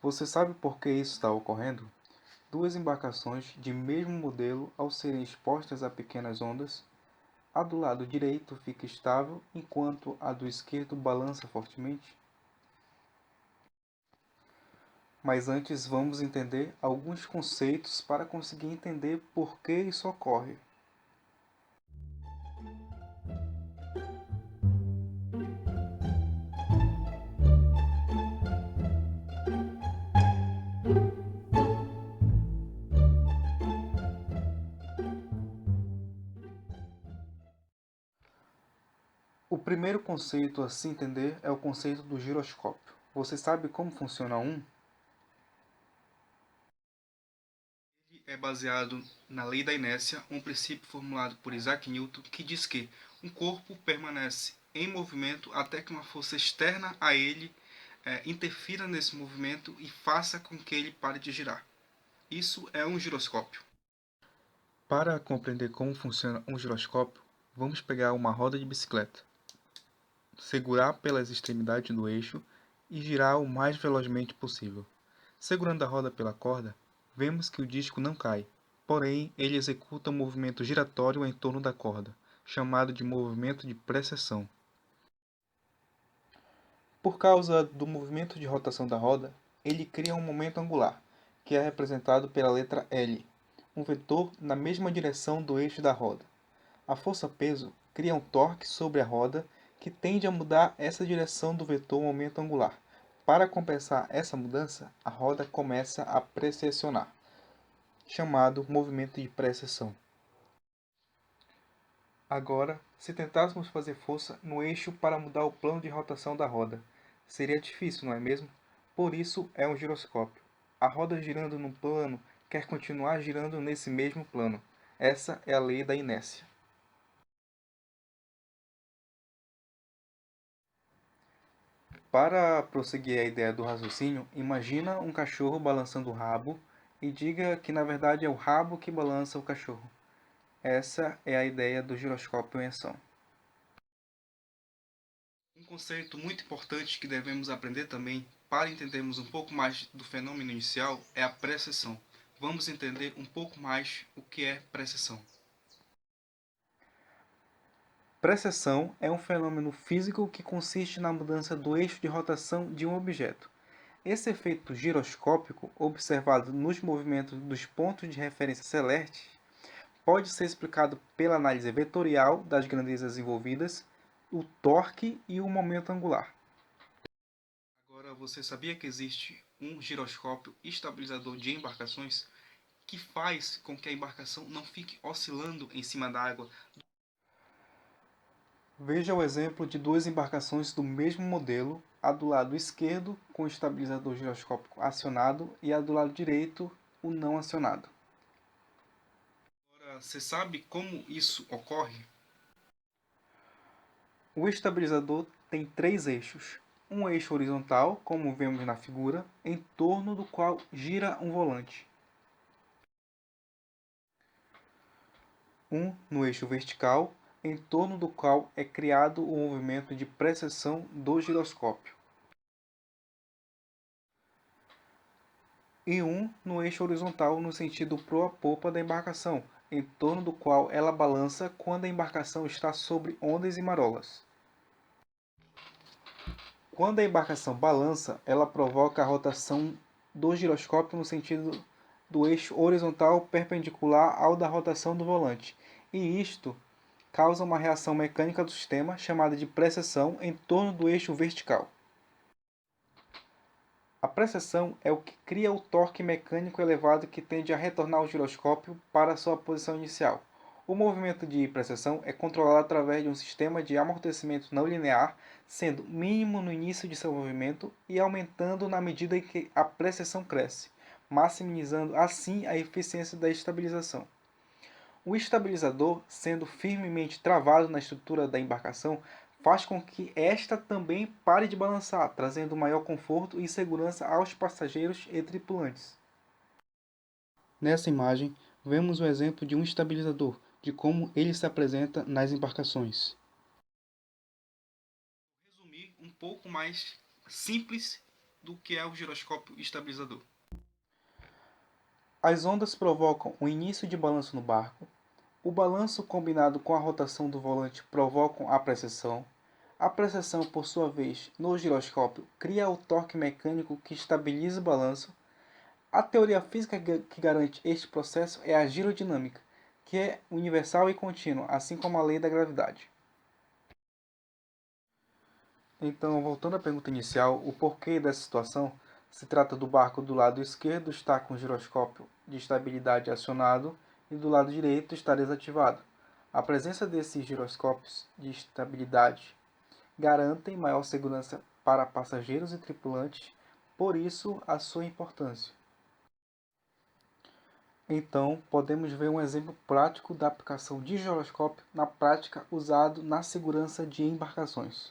Você sabe por que isso está ocorrendo? Duas embarcações de mesmo modelo, ao serem expostas a pequenas ondas, a do lado direito fica estável, enquanto a do esquerdo balança fortemente. Mas antes vamos entender alguns conceitos para conseguir entender por que isso ocorre. O primeiro conceito a se entender é o conceito do giroscópio. Você sabe como funciona um? Ele é baseado na lei da inércia, um princípio formulado por Isaac Newton que diz que um corpo permanece em movimento até que uma força externa a ele interfira nesse movimento e faça com que ele pare de girar. Isso é um giroscópio. Para compreender como funciona um giroscópio, vamos pegar uma roda de bicicleta, segurar pelas extremidades do eixo e girar o mais velozmente possível. Segurando a roda pela corda, vemos que o disco não cai, porém ele executa um movimento giratório em torno da corda, chamado de movimento de precessão. Por causa do movimento de rotação da roda, ele cria um momento angular, que é representado pela letra L, um vetor na mesma direção do eixo da roda. A força-peso cria um torque sobre a roda que tende a mudar essa direção do vetor momento angular. Para compensar essa mudança, a roda começa a precessionar, chamado movimento de precessão. Agora, se tentássemos fazer força no eixo para mudar o plano de rotação da roda, seria difícil, não é mesmo? Por isso é um giroscópio. A roda girando num plano quer continuar girando nesse mesmo plano. Essa é a lei da inércia. Para prosseguir a ideia do raciocínio, imagina um cachorro balançando o rabo e diga que na verdade é o rabo que balança o cachorro. Essa é a ideia do giroscópio em ação. Um conceito muito importante que devemos aprender também para entendermos um pouco mais do fenômeno inicial é a precessão. Vamos entender um pouco mais o que é precessão. Precessão é um fenômeno físico que consiste na mudança do eixo de rotação de um objeto. Esse efeito giroscópico, observado nos movimentos dos pontos de referência celestes, pode ser explicado pela análise vetorial das grandezas envolvidas, o torque e o momento angular. Agora, você sabia que existe um giroscópio estabilizador de embarcações que faz com que a embarcação não fique oscilando em cima da água? Veja o exemplo de duas embarcações do mesmo modelo, a do lado esquerdo com o estabilizador giroscópico acionado e a do lado direito o não acionado. Agora, você sabe como isso ocorre? O estabilizador tem três eixos. Um eixo horizontal, como vemos na figura, em torno do qual gira um volante. Um no eixo vertical, em torno do qual é criado o movimento de precessão do giroscópio. E um no eixo horizontal no sentido proa-popa da embarcação, em torno do qual ela balança quando a embarcação está sobre ondas e marolas. Quando a embarcação balança, ela provoca a rotação do giroscópio no sentido do eixo horizontal perpendicular ao da rotação do volante, e isto causa uma reação mecânica do sistema chamada de precessão em torno do eixo vertical. A precessão é o que cria o torque mecânico elevado que tende a retornar o giroscópio para sua posição inicial. O movimento de precessão é controlado através de um sistema de amortecimento não linear, sendo mínimo no início de seu movimento e aumentando na medida em que a precessão cresce, maximizando assim a eficiência da estabilização. O estabilizador, sendo firmemente travado na estrutura da embarcação, faz com que esta também pare de balançar, trazendo maior conforto e segurança aos passageiros e tripulantes. Nessa imagem, vemos o exemplo de um estabilizador, de como ele se apresenta nas embarcações. Resumir um pouco mais simples do que é o giroscópio estabilizador. As ondas provocam o início de balanço no barco. O balanço combinado com a rotação do volante provocam a precessão. A precessão, por sua vez, no giroscópio, cria o torque mecânico que estabiliza o balanço. A teoria física que garante este processo é a girodinâmica, que é universal e contínua, assim como a lei da gravidade. Então, voltando à pergunta inicial, o porquê dessa situação, se trata do barco do lado esquerdo estar com o giroscópio de estabilidade acionado e do lado direito estar desativado. A presença desses giroscópios de estabilidade garantem maior segurança para passageiros e tripulantes, por isso a sua importância. Então, podemos ver um exemplo prático da aplicação de giroscópio na prática usado na segurança de embarcações.